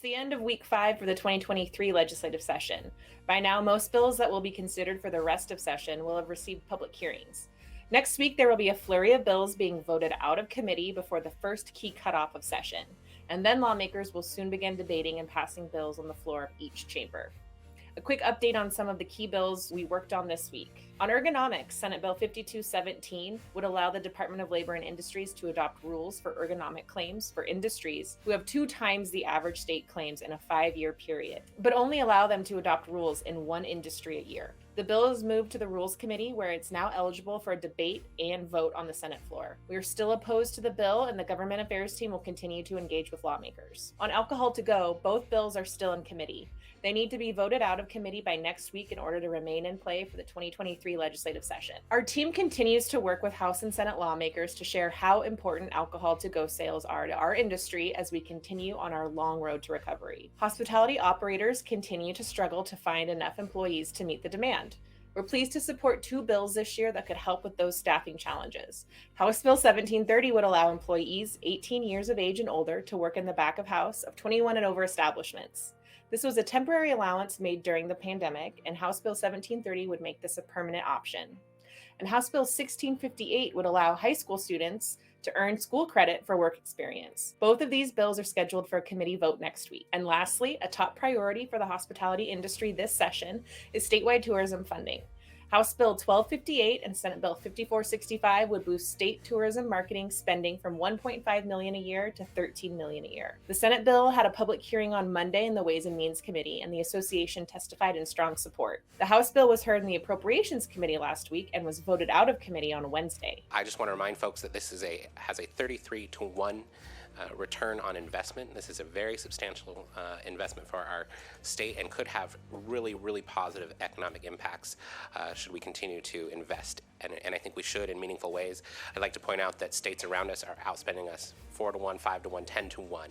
the end of week 5 for the 2023 legislative session. By now, most bills that will be considered for the rest of session will have received public hearings. Next week, there will be a flurry of bills being voted out of committee before the first key cutoff of session, and then lawmakers will soon begin debating and passing bills on the floor of each chamber. A quick update on some of the key bills we worked on this week. On ergonomics, Senate Bill 5217 would allow the Department of Labor and Industries to adopt rules for ergonomic claims for industries who have 2 times the average state claims in a 5-year period, but only allow them to adopt rules in one industry a year. The bill is moved to the Rules Committee, where it's now eligible for a debate and vote on the Senate floor. We are still opposed to the bill, and the Government Affairs team will continue to engage with lawmakers. On alcohol to go, both bills are still in committee. They need to be voted out of committee by next week in order to remain in play for the 2023 legislative session. Our team continues to work with House and Senate lawmakers to share how important alcohol to go sales are to our industry as we continue on our long road to recovery. Hospitality operators continue to struggle to find enough employees to meet the demand. We're pleased to support 2 bills this year that could help with those staffing challenges. House Bill 1730 would allow employees 18 years of age and older to work in the back of house of 21 and over establishments. This was a temporary allowance made during the pandemic, and House Bill 1730 would make this a permanent option. And House Bill 1658 would allow high school students to earn school credit for work experience. Both of these bills are scheduled for a committee vote next week. And lastly, a top priority for the hospitality industry this session is statewide tourism funding. House Bill 1258 and Senate Bill 5465 would boost state tourism marketing spending from $1.5 million a year to $13 million a year. The Senate bill had a public hearing on Monday in the Ways and Means Committee, and the association testified in strong support. The House bill was heard in the Appropriations Committee last week and was voted out of committee on Wednesday. I just want to remind folks that this has a 33-to-1 return on investment. This is a very substantial investment for our state and could have really, really positive economic impacts should we continue to invest. And I think we should in meaningful ways. I'd like to point out that states around us are outspending us 4-to-1, 5-to-1, 10-to-1.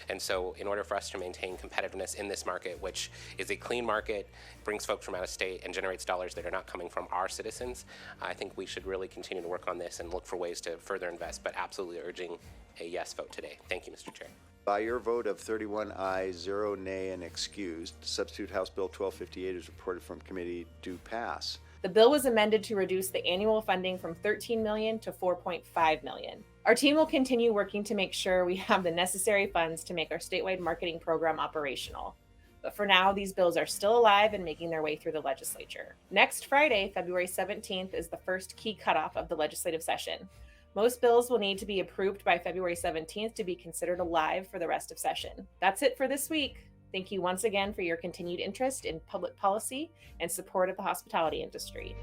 And so in order for us to maintain competitiveness in this market, which is a clean market, brings folks from out of state and generates dollars that are not coming from our citizens, I think we should really continue to work on this and look for ways to further invest, but absolutely urging a yes vote today. Thank you, Mr. Chair. By your vote of 31 ayes, 0 nay, and excused, substitute House Bill 1258 is reported from committee to pass. The bill was amended to reduce the annual funding from $13 million to $4.5 million. Our team will continue working to make sure we have the necessary funds to make our statewide marketing program operational. But for now, these bills are still alive and making their way through the legislature. Next Friday, February 17th, is the first key cutoff of the legislative session. Most bills will need to be approved by February 17th to be considered alive for the rest of session. That's it for this week. Thank you once again for your continued interest in public policy and support of the hospitality industry.